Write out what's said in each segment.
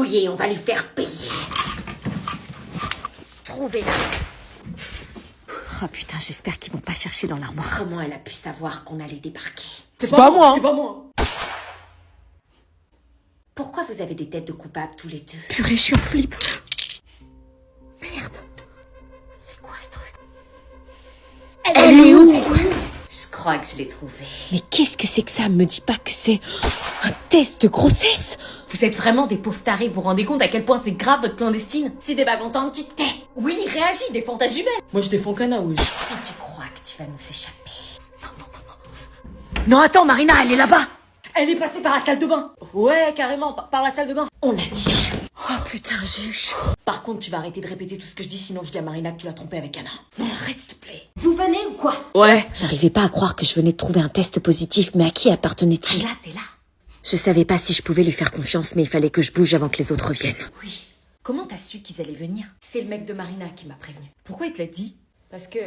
fouiller, on va lui faire payer. Trouvez-la. Oh putain, j'espère qu'ils vont pas chercher dans l'armoire. Comment elle a pu savoir qu'on allait débarquer? C'est pas moi. C'est pas moi. Pourquoi vous avez des têtes de coupables tous les deux? Purée, je suis en flip. Merde. C'est quoi ce truc? Elle est où? Je crois que je l'ai trouvée. Mais qu'est-ce que c'est que ça? Me dis pas que c'est un test de grossesse. Vous êtes vraiment des pauvres tarés, vous vous rendez compte à quel point c'est grave votre clandestine? Si t'es pas contente, tu te tais. Oui, réagis, défends ta jumelle. Moi, je défends Kana, oui. Si tu crois que tu vas nous échapper. Non, attends, Marina, elle est là-bas. Elle est passée par la salle de bain. Ouais, carrément, par la salle de bain. On la tient. Oh putain, j'ai eu chaud. Par contre, tu vas arrêter de répéter tout ce que je dis, sinon je dis à Marina que tu l'as trompée avec Anna. Non, arrête s'il te plaît. Vous venez ou quoi? Ouais. J'arrivais pas à croire que je venais de trouver un test positif, mais à qui appartenait-il? T'es là. Je savais pas si je pouvais lui faire confiance, mais il fallait que je bouge avant que les autres viennent. Oui. Comment t'as su qu'ils allaient venir? C'est le mec de Marina qui m'a prévenu. Pourquoi il te l'a dit? Parce que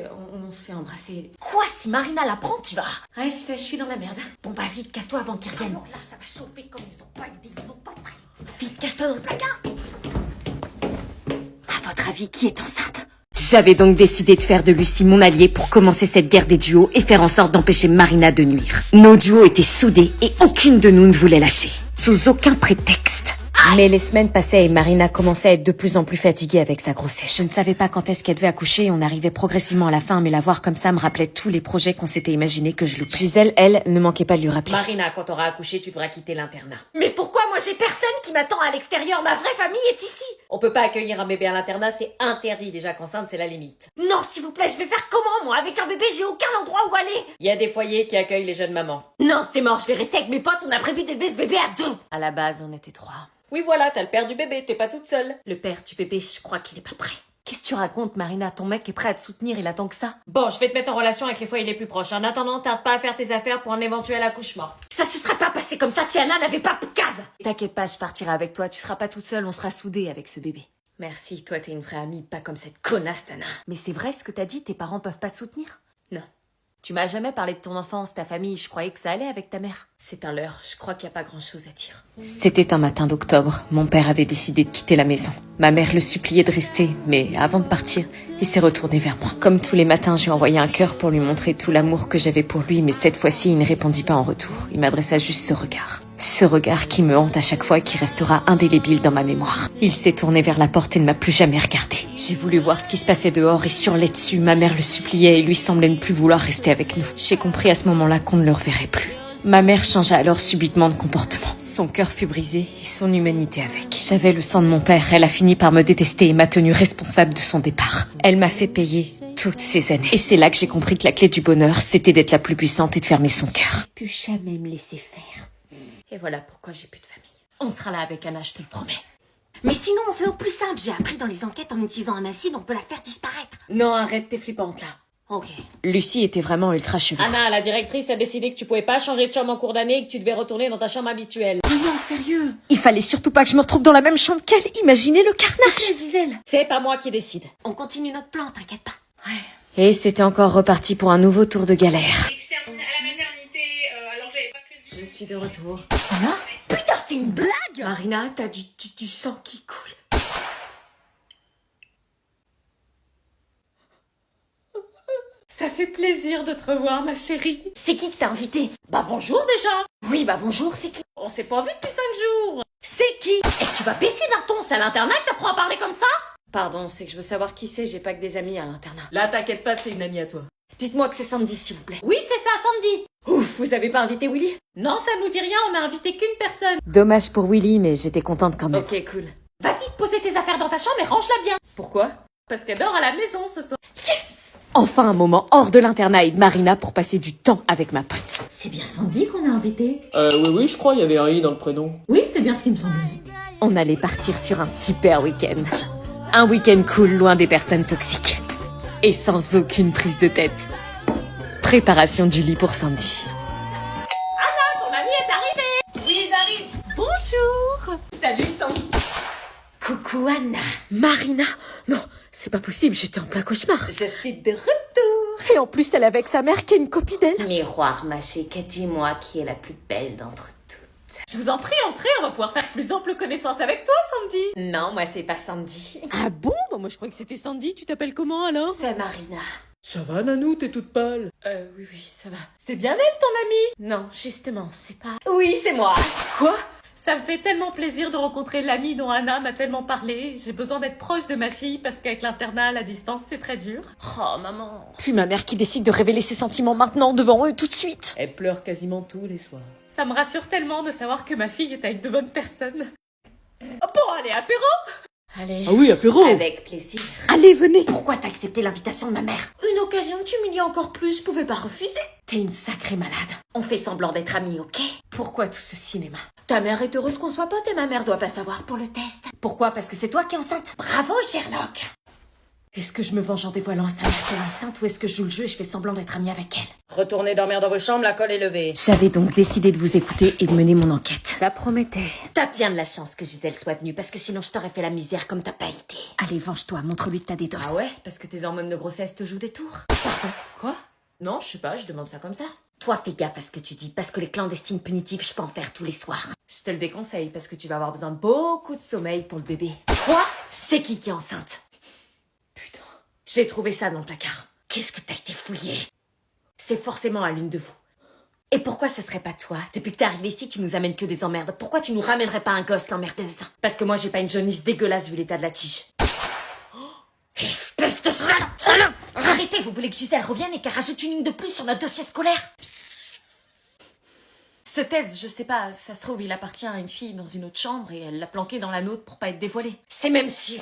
on s'est embrassé. Quoi? Si Marina l'apprend, tu vas. Ouais, je sais, je suis dans la merde. Bon bah vite, casse-toi avant qu'ils reviennent. Alors là, ça va chauffer comme ils ont pas idée, ils ont pas de prix. Vite, casse-toi dans le placard. À votre avis, qui est enceinte? J'avais donc décidé de faire de Lucie mon allié pour commencer cette guerre des duos et faire en sorte d'empêcher Marina de nuire. Nos duos étaient soudés et aucune de nous ne voulait lâcher. Sous aucun prétexte. Mais les semaines passaient et Marina commençait à être de plus en plus fatiguée avec sa grossesse. Je ne savais pas quand est-ce qu'elle devait accoucher, on arrivait progressivement à la fin, mais la voir comme ça me rappelait tous les projets qu'on s'était imaginés que je loupais. Gisèle, elle, ne manquait pas de lui rappeler. Marina, quand t'auras accouché, tu devras quitter l'internat. Mais pourquoi moi j'ai personne qui m'attend à l'extérieur? Ma vraie famille est ici. On peut pas accueillir un bébé à l'internat, c'est interdit. Déjà qu'enceinte, c'est la limite. Non, s'il vous plaît, je vais faire comment moi? Avec un bébé, j'ai aucun endroit où aller. Il y a des foyers qui accueillent les jeunes mamans. Non, c'est mort, je vais rester avec mes potes, on a prévu d'élever ce bébé à 2. À la base, on était 3. Oui voilà, t'as le père du bébé, t'es pas toute seule. Le père du bébé, je crois qu'il est pas prêt. Qu'est-ce que tu racontes, Marina? Ton mec est prêt à te soutenir, il attend que ça. Bon, je vais te mettre en relation avec les foyers les plus proches. En attendant, tarde pas à faire tes affaires pour un éventuel accouchement. Ça se serait pas passé comme ça si Anna n'avait pas Poucave. T'inquiète pas, je partirai avec toi, tu seras pas toute seule, on sera soudés avec ce bébé. Merci, toi t'es une vraie amie, pas comme cette connasse Anna. Mais c'est vrai ce que t'as dit, tes parents peuvent pas te soutenir? Non. Tu m'as jamais parlé de ton enfance, ta famille, je croyais que ça allait avec ta mère. C'est un leurre, je crois qu'il y a pas grand chose à dire. C'était un matin d'octobre, mon père avait décidé de quitter la maison. Ma mère le suppliait de rester, mais avant de partir, il s'est retourné vers moi. Comme tous les matins, je lui ai envoyé un cœur pour lui montrer tout l'amour que j'avais pour lui, mais cette fois-ci, il ne répondit pas en retour. Il m'adressa juste ce regard. Ce regard qui me hante à chaque fois et qui restera indélébile dans ma mémoire. Il s'est tourné vers la porte et ne m'a plus jamais regardé. J'ai voulu voir ce qui se passait dehors et surler dessus. Ma mère le suppliait et lui semblait ne plus vouloir rester avec nous. J'ai compris à ce moment-là qu'on ne le reverrait plus. Ma mère changea alors subitement de comportement. Son cœur fut brisé et son humanité avec. J'avais le sang de mon père, elle a fini par me détester et m'a tenue responsable de son départ. Elle m'a fait payer toutes ces années. Et c'est là que j'ai compris que la clé du bonheur, c'était d'être la plus puissante et de fermer son cœur. Plus jamais me laisser faire. Et voilà pourquoi j'ai plus de famille. On sera là avec Anna, je te le promets. Mais sinon, on fait au plus simple. J'ai appris dans les enquêtes, en utilisant un acide, on peut la faire disparaître. Non, arrête, t'es flippante là. Ok. Lucie était vraiment ultra chelou. Anna, la directrice a décidé que tu pouvais pas changer de chambre en cours d'année et que tu devais retourner dans ta chambre habituelle. Oh non, sérieux? Il fallait surtout pas que je me retrouve dans la même chambre qu'elle. Imaginez le carnage. Gisèle. C'est pas moi qui décide. On continue notre plan, t'inquiète pas. Ouais. Et c'était encore reparti pour un nouveau tour de galère. Externe à la maternité, alors j'avais pas prévu. Je suis de retour. Anna? Putain, c'est une blague! Marina, t'as du sang qui coule. Ça fait plaisir de te revoir, ma chérie. C'est qui t'a invité? Bah bonjour déjà. Oui, bah bonjour, c'est qui? On s'est pas vu depuis 5 jours. C'est qui? Et tu vas baisser d'un ton, c'est à l'internat que t'apprends à parler comme ça? Pardon, c'est que je veux savoir qui c'est, j'ai pas que des amis à l'internat. Là, t'inquiète pas, c'est une amie à toi. Dites-moi que c'est Sandy, s'il vous plaît. Oui, c'est ça, Sandy. Ouf, vous avez pas invité Willy? Non, ça nous dit rien, on a invité qu'une personne. Dommage pour Willy, mais j'étais contente quand même. Ok, cool. Va vite poser tes affaires dans ta chambre et range-la bien. Pourquoi? Parce qu'elle dort à la maison ce soir. Yes! Enfin un moment hors de l'internat et de Marina pour passer du temps avec ma pote. C'est bien Sandy qu'on a invité. Oui, je crois, il y avait un i dans le prénom. Oui, c'est bien ce qui me semble. On allait partir sur un super week-end. Un week-end cool, loin des personnes toxiques. Et sans aucune prise de tête. Préparation du lit pour Sandy. Ton ami est arrivé. Oui, j'arrive. Bonjour. Salut Sandy. Coucou Anna. Marina. Non, c'est pas possible, j'étais en plein cauchemar. Je suis de retour. Et en plus, elle est avec sa mère qui est une copine d'elle. Miroir, ma chérie, dis-moi qui est la plus belle d'entre toutes. Je vous en prie, entrez, on va pouvoir faire plus ample connaissance avec toi, Sandy. Non, moi c'est pas Sandy. Ah bon? Bah moi je croyais que c'était Sandy, tu t'appelles comment alors? C'est Marina. Ça va Nanou, t'es toute pâle. Oui, ça va. C'est bien elle ton amie? Non, justement, c'est pas... Oui, c'est moi. Quoi? Ça me fait tellement plaisir de rencontrer l'amie dont Anna m'a tellement parlé. J'ai besoin d'être proche de ma fille parce qu'avec l'internat à la distance, c'est très dur. Oh, maman. Puis ma mère qui décide de révéler ses sentiments maintenant devant eux tout de suite. Elle pleure quasiment tous les soirs. Ça me rassure tellement de savoir que ma fille est avec de bonnes personnes. Oh, bon, allez, apéro! Allez. Ah oui, apéro! Avec plaisir. Allez, venez! Pourquoi t'as accepté l'invitation de ma mère? Une occasion de t'humilier encore plus, je pouvais pas refuser. T'es une sacrée malade. On fait semblant d'être amis, ok? Pourquoi tout ce cinéma? Ta mère est heureuse qu'on soit potes et ma mère doit pas savoir pour le test. Pourquoi? Parce que c'est toi qui es enceinte. Bravo, Sherlock! Est-ce que je me venge en dévoilant à sa mère qu'elle est enceinte ou est-ce que je joue le jeu et je fais semblant d'être amie avec elle? Retournez dormir dans vos chambres, la colle est levée. J'avais donc décidé de vous écouter et de mener mon enquête. Ça promettait. T'as bien de la chance que Gisèle soit venue, parce que sinon je t'aurais fait la misère comme t'as pas été. Allez, venge-toi, montre-lui que t'as des doses. Ah ouais? Parce que tes hormones de grossesse te jouent des tours? Pardon? Quoi? Non, je sais pas, je demande ça comme ça. Toi, fais gaffe à ce que tu dis, parce que les clandestines punitives, je peux en faire tous les soirs. Je te le déconseille, parce que tu vas avoir besoin de beaucoup de sommeil pour le bébé. Quoi? C'est qui est enceinte? Putain. J'ai trouvé ça dans le placard. Qu'est-ce que t'as été fouillé? C'est forcément à l'une de vous. Et pourquoi ce serait pas toi? Depuis que t'es arrivé ici, tu nous amènes que des emmerdes. Pourquoi tu nous ramènerais pas un gosse, l'emmerdeuse? Parce que moi, j'ai pas une jaunisse dégueulasse vu l'état de la tige. Espèce de salope! Arrêtez, vous voulez que Gisèle revienne et qu'elle rajoute une ligne de plus sur notre dossier scolaire? Ce test, je sais pas, ça se trouve, il appartient à une fille dans une autre chambre et elle l'a planqué dans la nôtre pour pas être dévoilée. C'est même sûr.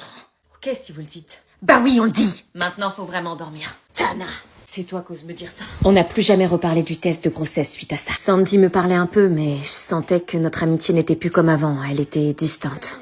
Ok, si vous le dites. Bah oui, on le dit. Maintenant, faut vraiment dormir. Tana, c'est toi qui oses me dire ça. On n'a plus jamais reparlé du test de grossesse suite à ça. Sandy me parlait un peu, mais je sentais que notre amitié n'était plus comme avant. Elle était distante.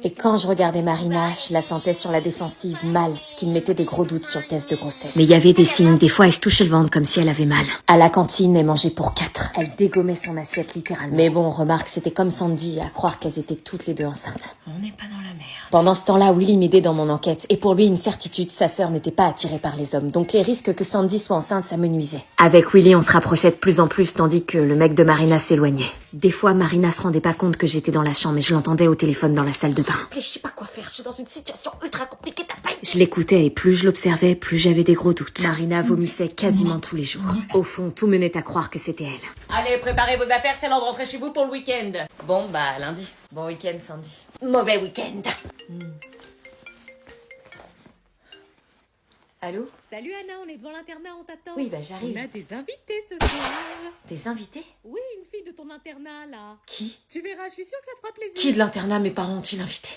Et quand je regardais Marina, je la sentais sur la défensive mal, ce qui me mettait des gros doutes sur le test de grossesse. Mais il y avait des signes, des fois elle se touchait le ventre comme si elle avait mal. À la cantine, elle mangeait pour 4. Elle dégommait son assiette littéralement. Mais bon, remarque, c'était comme Sandy, à croire qu'elles étaient toutes les deux enceintes. On n'est pas dans la merde. Pendant ce temps-là, Willy m'aidait dans mon enquête, et pour lui, une certitude, sa sœur n'était pas attirée par les hommes, donc les risques que Sandy soit enceinte, ça me nuisait. Avec Willy, on se rapprochait de plus en plus, tandis que le mec de Marina s'éloignait. Des fois, Marina se rendait pas compte que j'étais dans la chambre, et je l'entendais au téléphone dans la salle de bain. Je sais pas quoi faire, je suis dans une situation ultra compliquée, t'as pas... Je l'écoutais, et plus je l'observais, plus j'avais des gros doutes. Marina vomissait quasiment tous les jours. Au fond, tout menait à croire que c'était elle. Allez, préparez vos affaires, c'est l'heure de rentrer chez vous pour le week-end. Bon, bah, lundi. Bon week-end, Sandy. Mauvais week-end. Allô? Salut Anna, on est devant l'internat, on t'attend. Oui, bah On j'arrive. a des invités ce soir. Des invités? Oui, une fille de ton internat là. Qui? Tu verras, je suis sûre que ça te fera plaisir. Qui de l'internat mes parents ont-ils invité?